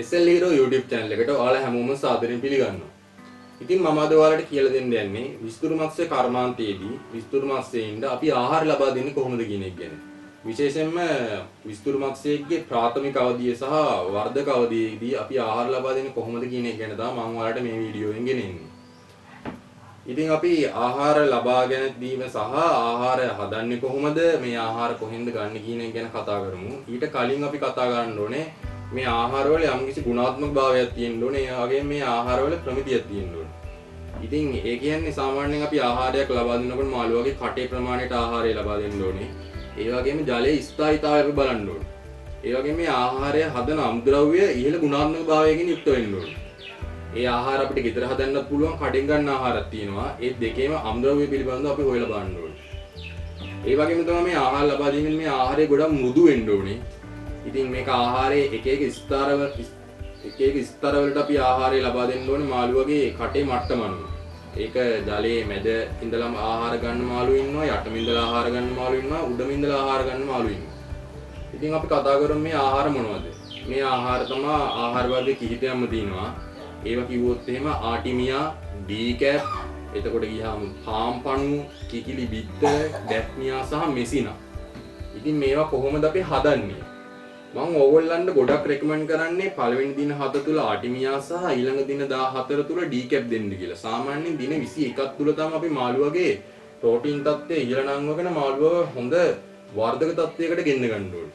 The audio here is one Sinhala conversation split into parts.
SL Hero YouTube channel එකට ඔයාලා හැමෝම සාදරයෙන් පිළිගන්නවා. ඉතින් මම අද ඔයාලට කියලා දෙන්න යන්නේ විස්තර මත්ස්‍ය කර්මාන්තයේදී විස්තර මත්ස්‍යයින්ට අපි ආහාර ලබා දෙන්නේ කොහොමද කියන එක ගැන. විශේෂයෙන්ම විස්තර මත්ස්‍යයේ ප්‍රාථමික අවධිය සහ වර්ධක අවධියේදී අපි ආහාර ලබා දෙන්නේ කොහොමද කියන එක ගැන තමයි මම ඔයාලට මේ වීඩියෝවෙන් ගෙනෙන්නේ. ඉතින් අපි ආහාර ලබාගෙන දීම සහ ආහාර හදන්නේ කොහොමද, මේ ආහාර කොහෙන්ද ගන්න කියන එක ගැන කතා කරමු. ඊට කලින් අපි කතා කරන්න ඕනේ මේ ආහාරවල යම්කිසි ගුණාත්මක භාවයක් තියෙන්න ඕනේ. ඒ වගේම මේ ආහාරවල ප්‍රමිතියක් තියෙන්න ඕනේ. ඉතින් ඒ කියන්නේ සාමාන්‍යයෙන් අපි ආහාරයක් ලබා දෙනකොට මාළුවාගේ කටේ ප්‍රමාණයට ආහාරය ලබා දෙන්න ඕනේ. ඒ වගේම ජලයේ ස්ථායීතාවය අපි බලන්න ඕනේ. ඒ වගේම මේ ආහාරය හදන අමුද්‍රව්‍ය ඉහළ ගුණාත්මක භාවයකින් යුක්ත වෙන්න ඕනේ. ඒ ආහාර අපිට ගෙදර හදන්නත් පුළුවන්, කඩෙන් ගන්න ආහාරත් තියෙනවා. ඒ දෙකේම අමුද්‍රව්‍ය පිළිබඳව අපි හොයලා බලන්න ඕනේ. ඒ වගේම තමයි මේ ආහාර ලබා දීමෙන් මේ ආහාරය ගොඩක් මෘදු වෙන්න ඕනේ. ඉතින් මේක ආහාරයේ එක එක ස්තරවලට අපි ආහාරය ලබා දෙන්න ඕනේ මාළුවගේ කටේ මට්ටම අනුව. ඒක ජලයේ මැද ඉඳලම ආහාර ගන්න මාළු ඉන්නවා, යටම ඉඳලා ආහාර ගන්න මාළු ඉන්නවා, උඩම ඉඳලා ආහාර ගන්න මාළු ඉන්නවා. ඉතින් අපි කතා කරමු මේ ආහාර මොනවද? මේ ආහාර තමයි ආහාර වර්ග කිහිපයක්ම තියෙනවා. ඒවා කිව්වොත් එහෙම ආටිමියා, ඩීකැප්, එතකොට ගියාම පාම්පණු, කිකිලි බිත්තර, ඩැෆ්නියා සහ මෙසිනා. ඉතින් මේවා කොහොමද අපි හදන්නේ? මම ඕගොල්ලන්ට ගොඩක් රෙකමන්ඩ් කරන්නේ පළවෙනි දින 7 තුල ආටිමියා සහ ඊළඟ දින 14 තුල ඩීකැප් දෙන්න කියලා. සාමාන්‍යයෙන් දින 21ක් තුල තමයි අපි මාළුවගේ ප්‍රෝටීන් තත්ත්වය ඉහළ නංවගෙන මාළුවව හොඳ වර්ධක තත්ත්වයකට ගෙන්න ගන්න ඕනේ.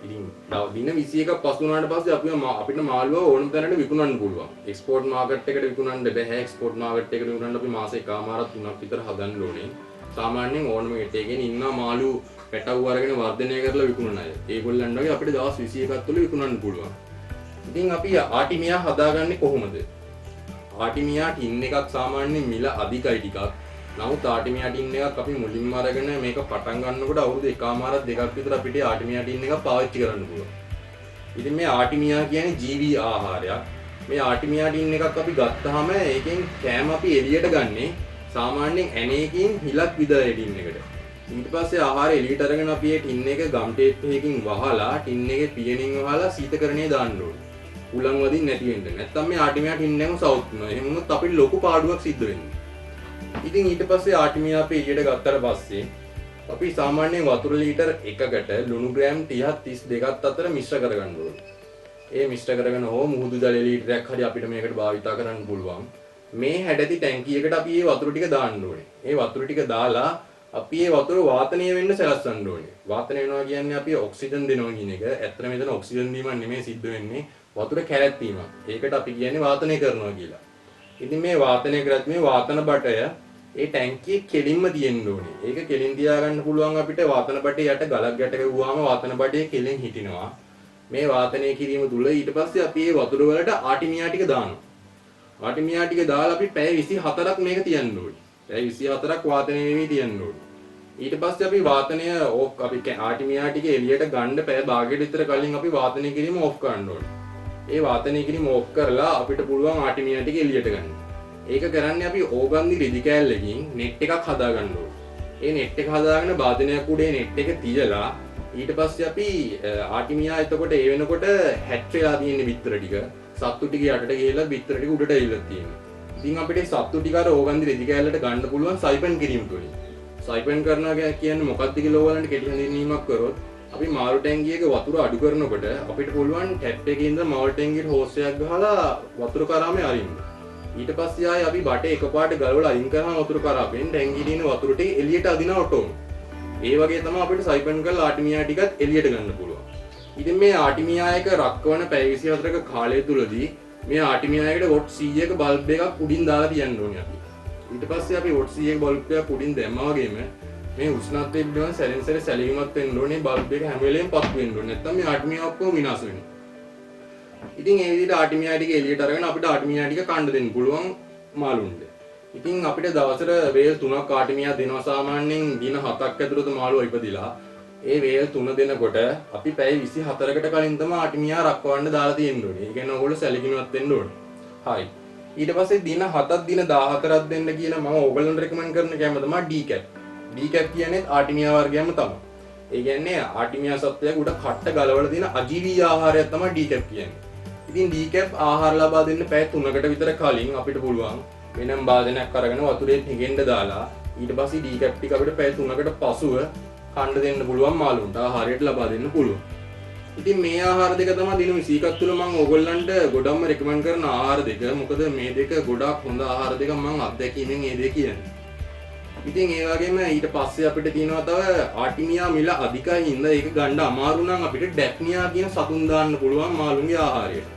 ඉතින් දින 21ක් පසු වුණාට පස්සේ අපිට මාළුවව ඕනම තැනකට විකුණන්න පුළුවන්. එක්ස්පෝර්ට් මාකට් එකට විකුණන්න බැහැ. එක්ස්පෝර්ට් මාකට් එකට විකුණන්න අපි මාස එකමාරක් 3ක් විතර හදන්න ඕනේ. සාමාන්‍යයෙන් ඕනම ගෙටේකින් ඉන්න මාළු පැටව් අරගෙන වර්ධනය කරලා විකුණන අය. ඒගොල්ලන්ට වගේ අපිට දවස් 21ක් තුළ විකුණන්න පුළුවන්. ඉතින් අපි ආටිමියා හදාගන්නේ කොහොමද? ආටිමියා ටින් එකක් සාමාන්‍යයෙන් මිල අධිකයි ටිකක්. නමුත් ආටිමියා ටින් එකක් අපි මුලින්ම අරගෙන මේක පටන් ගන්නකොට අවුරුදු එකමාරක් දෙකක් විතර අපිට ආටිමියා ටින් එකක් පාවිච්චි කරන්න පුළුවන්. ඉතින් මේ ආටිමියා කියන්නේ ජීවී ආහාරයක්. මේ ආටිමියා ටින් එකක් අපි ගත්තාම ඒකෙන් කෑම අපි එළියට ගන්නේ සාමාන්‍යයෙන් ඇණයකින් හිලක් විතරයි ටින් එකට. ඊට පස්සේ ආහාරය එළියට අරගෙන අපි ඒ ටින් එක ගම් ටේප් එකකින් වහලා ටින් එකේ පියනින් වහලා සීතකරණයේ දාන්න ඕනේ. උලන් වදින්න නැති වෙන්න. නැත්තම් මේ ආටිමියා ටින් එකම සවුත් වෙනවා. එහෙම වුණොත් අපිට ලොකු පාඩුවක් සිද්ධ වෙනවා. ඉතින් ඊට පස්සේ ආටිමියා අපි එළියට ගත්තට පස්සේ අපි සාමාන්‍යයෙන් වතුර ලීටර් 1කට ලුණු ග්‍රෑම් 30ක් 32ක් අතර මිශ්‍ර කරගන්න ඕනේ. ඒ මිශ්‍ර කරගෙන හෝ මුහුදු ජල ලීටරයක් හරි අපිට මේකට භාවිතා කරන්න පුළුවන්. මේ හැඩති ටැංකියකට අපි මේ වතුර ටික දාන්න ඕනේ. ඒ වතුර ටික දාලා අපි මේ වතුර වාතනය වෙන්න සලස්වන්න ඕනේ. වාතනය වෙනවා කියන්නේ අපි ඔක්සිජන් දෙනවා කියන එක. ඇත්තට මෙතන ඔක්සිජන් දීමක් නෙමෙයි සිද්ධ වෙන්නේ. වතුර කැරැත්වීමක්. ඒකට අපි කියන්නේ වාතනය කරනවා කියලා. ඉතින් මේ වාතනය කරත් මේ වාතන බටය ඒ ටැංකියේ කෙලින්ම තියෙන්න ඕනේ. ඒක කෙලින් තියාගන්න පුළුවන් අපිට වාතන බටේ යට ගලක් ගැට ගැහුවාම වාතන බටේ කෙලින් හිටිනවා. මේ වාතනය කිරීම තුල ඊට පස්සේ අපි මේ වතුර වලට ආටිමියා ටික දානවා. ආටිමියා ටික දාලා අපි පැය 24ක් මේක තියන්න ඕනේ. පැය 24ක් වාතනය වෙවි තියන්න ඕනේ. ඊට පස්සේ අපි වාතනය අපි ආටිමියා ටික එළියට ගන්න පැය භාගයට විතර කලින් අපි වාතනය කිරීම ඕෆ් කරන්න ඕනේ. ඒ වාතනය කිරීම ඕෆ් කරලා අපිට පුළුවන් ආටිමියා ටික එළියට ගන්න. ඒක කරන්නේ අපි ඕගන්දි රෙදි කෑල්ලකින් net එකක් හදා ගන්න ඕනේ. ඒ net එක හදාගෙන වාදනයක් උඩේ net එක තියලා ඊට පස්සේ අපි ආටිමියා එතකොට ඒ වෙනකොට හැට් වෙලා තියෙන බිත්තර ටික සත්තු ටික යටට ගිහලා බිත්තර ටික උඩට ඇවිල්ලා තියෙනවා. ඉතින් අපිට සත්තු ටික අර ඕගන්දි රෙදි කෑල්ලට ගන්න පුළුවන් සයිපන් කිරීම තුලින්. සයිපන් කරනවා කියන්නේ මොකක්ද කියලා ඔයාලන්ට කෙටි හඳුන්වීමක් කරොත් අපි මාළු ටැංකියක වතුර අඩු කරනකොට අපිට පුළුවන් ටැප් එකේ ඉඳන් මාළු ටැංකියට හෝස් එකක් ගහලා වතුර කරාමේ අරින්න. ඊට පස්සේ ආයේ අපි බටේ එකපාරට ගලවලා අයින් කරාම වතුර කරාපෙන් ටැංකියේ තියෙන වතුර ටික එළියට අදිනවා ඔටෝම. ඒ වගේ තමයි අපිට සයිපන් කරලා ආටිමියා ටිකත් එළියට ගන්න පුළුවන්. ඉතින් මේ ආටිමියා එක රක්කවන පැය 24ක කාලය තුලදී මේ ආටිමියා එකට වොට් 100ක බල්බ් එකක් උඩින් දාලා තියන්න ඕනේ අපි. ඊට පස්සේ අපි වොට් 100ක බල්බ් එකක් උඩින් දැම්මා වගේම මේ උෂ්ණත්වය පිළිබඳ සැලෙන් සැලේ සැලීමක් වෙන්න ඕනේ. බල්බ් එක හැම වෙලේම පත් වෙන්න ඕනේ. නැත්නම් මේ ආටිමියා ඔක්කොම විනාශ වෙනවා. ඉතින් ඒ විදිහට ආටිමියා ටික එළියට අරගෙන අපිට ආටිමියා ටික කන්න දෙන්න පුළුවන් මාළුන්ට. ඉතින් අපිට දවසට වේල් 3ක් ආටිමියා දෙනවා සාමාන්‍යයෙන් දින 7ක් ඇතුළත මාළුවා ඉපදිලා. ඒ වේල් 3 දෙනකොට අපි පැය 24කට කලින් තමයි ආටිමියා රක්වන්න දාලා තියෙන්න ඕනේ. ඒ කියන්නේ ඕගොල්ලෝ සැලකිලිමත් වෙන්න ඕනේ. හරි. ඊට පස්සේ දින 7ක් දින 14ක් දෙන්න කියලා මම ඕගොල්ලන්ට රෙකමන්ඩ් කරන කෑම තමයි ඩීකැප්. ඩීකැප් කියන්නේ ආටිමියා වර්ගයක්ම තමයි. ඒ කියන්නේ ආටිමියා සත්වයක උඩ කට්ට ගලවලා තියෙන අජීවී ආහාරයක් තමයි ඩීකැප් කියන්නේ. ඉතින් ඩීකැප් ආහාර ලබා දෙන්න පැය 3කට විතර කලින් අපිට පුළුවන් වෙනම භාජනයක් අරගෙන වතුරේ පිඟෙන්න දාලා ඊට පස්සේ ඩීකැප් ටික අපිට පැය 3කට පසුව කන්න දෙන්න පුළුවන් මාළුන්ට ආහාරයට ලබා දෙන්න පුළුවන්. ඉතින් මේ ආහාර දෙක තමයි දින 21ක් තුල මම ඕගොල්ලන්ට ගොඩක්ම රෙකමන්ඩ් කරන ආහාර දෙක. මොකද මේ දෙක ගොඩක් හොඳ ආහාර දෙක මම අත්දැකීමෙන් මේ දෙක කියන්නේ. ඉතින් ඒ වගේම ඊට පස්සේ අපිට තියෙනවා තව ආටිමියා මිල අධිකයි හින්දා ඒක ගන්න අමාරු නම් අපිට ඩැප්නියා කියන සතුන් දාන්න පුළුවන් මාළුන්ගේ ආහාරයට.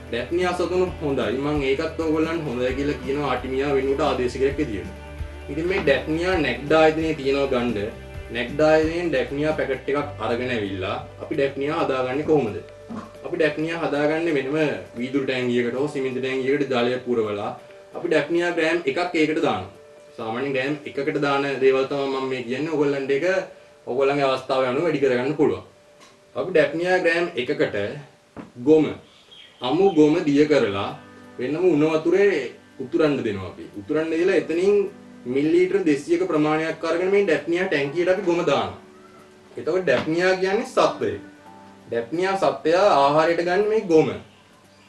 ඩැප්නියා සතුන් හොඳයි. මම ඒකත් ඕගොල්ලන්ට හොඳයි කියලා කියනවා ආටිමියා වෙනුවට ආදේශකයක් විදියට. ඉතින් මේ ඩැප්නියා නැක්ඩා ආයතනයේ තියෙනවා ගන්න. නැක්ඩා ආයතනයෙන් ඩැප්නියා පැකට් එකක් අරගෙන ඇවිල්ලා අපි ඩැප්නියා හදාගන්නේ කොහොමද? අපි ඩැප්නියා හදාගන්නේ මෙන්නම වීදුරු ටැංකියකට හෝ සිමෙන්ති ටැංකියකට ජලය පුරවලා අපි ඩැප්නියා ග්‍රෑම් එකක් ඒකට දානවා. සාමාන්‍යයෙන් ග්‍රෑම් එකකට දාන දේවල් තමයි මම මේ කියන්නේ. ඕගොල්ලන්ට ඒක ඕගොල්ලන්ගේ අවස්ථාව අනුව වැඩි කරගන්න පුළුවන්. අපි ඩැප්නියා ග්‍රෑම් එකකට ගොම අමු ගොම දිය කරලා වෙනම උණ වතුරේ උතුරන්න දෙනවා අපි. උතුරන්න දීලා එතනින් මිලිලීටර් 200ක ප්‍රමාණයක් අරගෙන මේ ඩැප්නියා ටැංකියට අපි ගොම දානවා. එතකොට ඩැප්නියා කියන්නේ සත්වයෙක්. ඩැප්නියා සත්වයා ආහාරයට ගන්න මේ ගොම.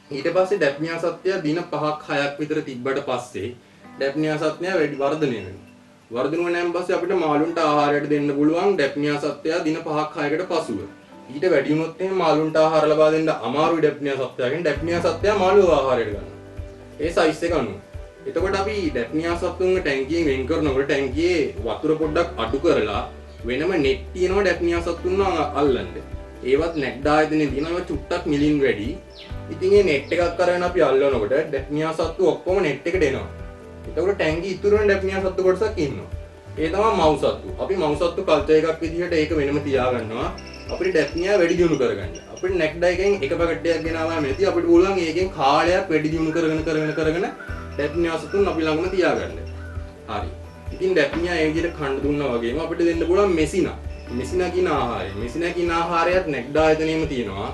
ඊට පස්සේ ඩැප්නියා සත්වයා දින 5ක් 6ක් විතර තිබ්බට පස්සේ ඩැප්නියා සත්වයා වැඩි වර්ධනය වෙනවා. වර්ධනය වුණාන් පස්සේ අපිට මාළුන්ට ආහාරයට දෙන්න පුළුවන් ඩැප්නියා සත්වයා දින 5ක් 6කට පසුව. ඊට වැඩි වුණොත් එහෙනම් මාළුන්ට ආහාර ලබා දෙන්න අමාරුයි ඩැප්නියා සත්වයාගෙන්. ඩැප්නියා සත්වයා මාළුව ආහාරයට ගන්නවා. ඒ සයිස් එක අනුව. එතකොට අපි ඩැප්නියා සත්තුන්ව ටැංකියෙන් වෙන් කරනකොට ටැංකියේ වතුර පොඩ්ඩක් අඩු කරලා වෙනම net තියෙනවා ඩැප්නියා සත්තුන්ව අල්ලන්න. ඒවත් නැක්ඩා ආයතනේ දිනව චුට්ටක් මිලින් වැඩි. ඉතින් මේ net එකක් අරගෙන අපි අල්ලනකොට ඩැප්නියා සත්තු ඔක්කොම net එකට එනවා. එතකොට ටැංකි ඉතුරු වෙන ඩැප්නියා සත්තු කොටසක් ඉන්නවා. ඒ තමයි මව් සත්තු. අපි මව් සත්තු කල්චර් එකක් විදිහට ඒක වෙනම තියාගන්නවා. අපිට ඩැප්නියා වැඩි දියුණු කරගන්න. අපිට නැක්ඩා එකෙන් එක පැකට් එකක් ගෙනාවා මෙති අපිට පුළුවන් ඒකෙන් කාලයක් වැඩි දියුණු කරගෙන ඩැප්නියා සතුන් අපි ළඟම තියාගන්න. හරි. ඉතින් ඩැප්නියා ඒ විදිහට කන්න දුන්නා වගේම අපිට දෙන්න පුළුවන් මෙසිනා. මෙසිනා කියන ආහාරය. මෙසිනා කියන ආහාරයත් නැක්ඩා ආයතනෙම තියෙනවා.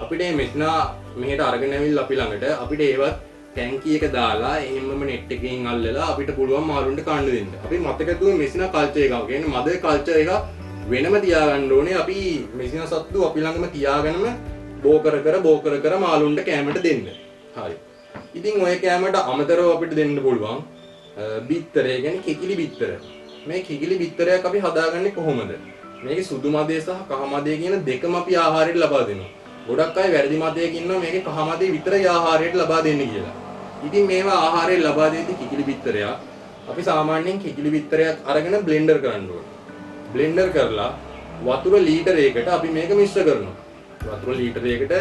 අපිට මේ මෙසිනා මෙහෙට අරගෙන ඇවිල්ලා අපි ළඟට අපිට ඒවත් ටැංකි එක දාලා එහෙමම net එකකින් අල්ලලා අපිට පුළුවන් මාළුන්ට කන්න දෙන්න. අපි මතක තුනේ මෙසිනා කල්චර් එකක්. කියන්නේ මදර් කල්චර් එකක් වෙනම තියාගන්න ඕනේ. අපි මෙසිනා සත්තු අපි ළඟම තියාගෙනම බෝ කර මාළුන්ට කැමරට දෙන්න. හරි. ඉතින් ඔය කැමරට අමතරව අපිට දෙන්න පුළුවන් බිත්තරය. කියන්නේ කිකිලි බිත්තර. මේ කිකිලි බිත්තරයක් අපි හදාගන්නේ කොහොමද? මේකේ සුදු මදේ සහ කහ මදේ කියන දෙකම අපි ආහාරයට ලබා දෙනවා. ගොඩක් අය වැරදි මතයක ඉන්නවා මේකේ කහ මදේ විතරයි ආහාරයට ලබා දෙන්නේ කියලා. ඉතින් මේවා ආහාරයට ලබා දෙද්දී කිකිලි බිත්තරයක් අපි සාමාන්‍යයෙන් කිකිලි බිත්තරයක් අරගෙන බ්ලෙන්ඩර් කරන්න ඕනේ. බ්ලෙන්ඩර් කරලා වතුර ලීටරයකට අපි මේක මිශ්‍ර කරනවා. වතුර ලීටරයකට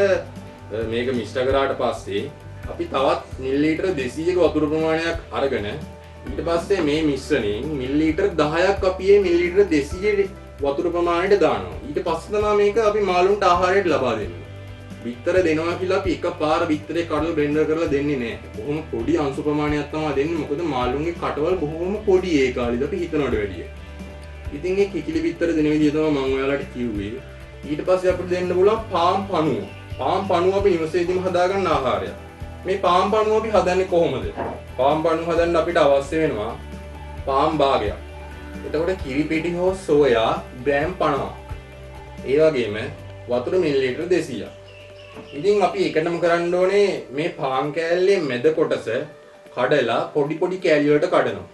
මේක මිශ්‍ර කරාට පස්සේ අපි තවත් මිලිලීටර 200ක වතුර ප්‍රමාණයක් අරගෙන ඊට පස්සේ මේ මිශ්‍රණයෙන් මිලිලීටර 10ක් අපි මේ මිලිලීටර 200 වතුර ප්‍රමාණයට දානවා. ඊට පස්සේ තමයි මේක අපි මාළුන්ට ආහාරයට ලබා දෙන්නේ. බිත්තර දෙනවා කියලා අපි එකපාර බිත්තරේ කඩලා බ්ලෙන්ඩර් කරලා දෙන්නේ නැහැ. බොහොම පොඩි අංශු ප්‍රමාණයක් තමයි දෙන්නේ. මොකද මාළුන්ගේ කටවල් බොහොම පොඩි ඒ කාලෙද අපි හිතනවට වැඩිය. ඉතින් මේ කිකිලි බිත්තර දෙන විදිය තමයි මම ඔයාලට කිව්වේ. ඊට පස්සේ අපිට දෙන්න පුළුවන් පාම් පණුව. පාම් පණුව අපි නිවසේදීම හදාගන්න ආහාරයක්. මේ පාම් පණුව අපි හදන්නේ කොහොමද? පාම් පණුව හදන්න අපිට අවශ්‍ය වෙනවා පාම් භාගයක්. එතකොට කිරි පිටි හෝ සෝයා ග්‍රෑම් 50ක්. ඒ වගේම වතුර මිලිලීටර 200ක්. ඉතින් අපි එකටම කරන්න ඕනේ මේ පාන් කෑල්ලේ මැද කොටස කඩලා පොඩි කෑලි වලට කඩනවා.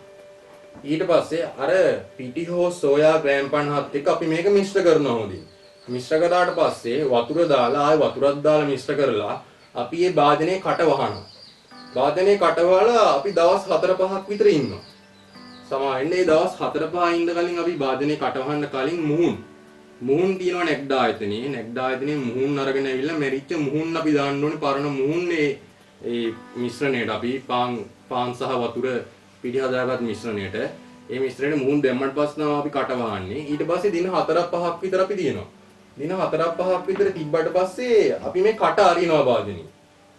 ඊට පස්සේ අර පිටි හෝ සෝයා ග්‍රෑම් 50ත් එක්ක අපි මේක මිශ්‍ර කරනවා හොඳින්. මිශ්‍ර කරාට පස්සේ වතුර දාලා ආයෙ වතුරක් දාලා මිශ්‍ර කරලා අපි මේ භාජනයේ කට වහනවා. භාජනයේ කට වහලා අපි දවස් 4-5ක් විතර ඉන්නවා. සමහරවිට මේ දවස් 4-5 ඉඳ කලින් අපි භාජනයේ කට වහන්න කලින් මුහුන් තියෙනවා නැක්ඩා ආයතනයේ. නැක්ඩා ආයතනයේ මුහුන් අරගෙන ඇවිල්ලා මෙරිච්ච මුහුන් අපි දාන්න ඕනේ පරණ මුහුන් ඒ මිශ්‍රණයට අපි පාන් සහ වතුර පිටි හදාගත් මිශ්‍රණයට. ඒ මිශ්‍රණයට මුහුන් දැම්මට පස්සේ තමයි අපි කට වහන්නේ. ඊට පස්සේ දින 4-5ක් විතර අපි තියෙනවා. දින 4-5ක් විතර තිබ්බට පස්සේ අපි මේ කට අරිනවා භාජනයේ.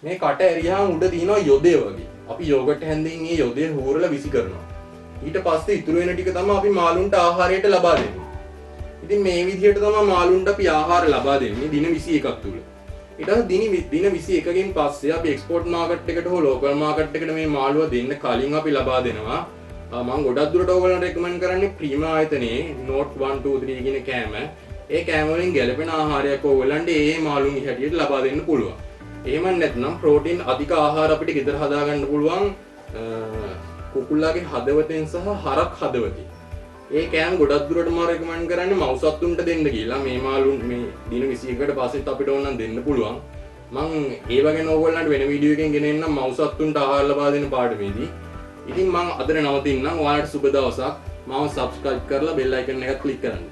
මේ කට ඇරියාම උඩ තියෙනවා යොදේ වගේ. අපි යෝගට් හැන්දෙන් මේ යොදේ හූරලා විසි කරනවා. ඊට පස්සේ ඉතුරු වෙන ටික තමයි අපි මාළුන්ට ආහාරයට ලබා දෙන්නේ. ඉතින් මේ විදිහට තමයි මාළුන්ට අපි ආහාර ලබා දෙන්නේ දින 21ක් තුල. ඊට පස්සේ දින 21කින් පස්සේ අපි එක්ස්පෝර්ට් මාකට් එකට හෝ ලෝකල් මාකට් එකට මේ මාළුව දෙන්න කලින් අපි ලබා දෙනවා. මම ගොඩක් දුරට ඔයගොල්ලන්ට රෙකමන්ඩ් කරන්නේ ප්‍රීමා ආයතනයේ Note 1 2 3 කියන කෑම. ඒ කෑම වලින් ගැලපෙන ආහාරයක් ඔයගොල්ලන්ට ඒ මාළුන්ගේ හැටියට ලබා දෙන්න පුළුවන්. එහෙම නැත්නම් ප්‍රෝටීන් අධික ආහාර අපිට ගෙදර හදාගන්න පුළුවන් කුකුල්ලාගේ හදවතෙන් සහ හරක් හදවතින්. ඒ කෑම ගොඩක් දුරට මම රෙකමන්ඩ් කරන්නේ මව්සත්තුන්ට දෙන්න කියලා. මේ මාළුන් මේ දින 21කට පස්සෙත් අපිට ඕන නම් දෙන්න පුළුවන්. මම ඒ වගේ ඕගොල්ලන්ට වෙන වීඩියෝ එකකින් ගෙන එන්නම් මව්සත්තුන්ට ආහාර ලබා දෙන පාඩමේදී. ඉතින් මම අදට නවතින්නම්. ඔයාලට සුබ දවසක්. මාව subscribe කරලා bell icon එක click කරන්න.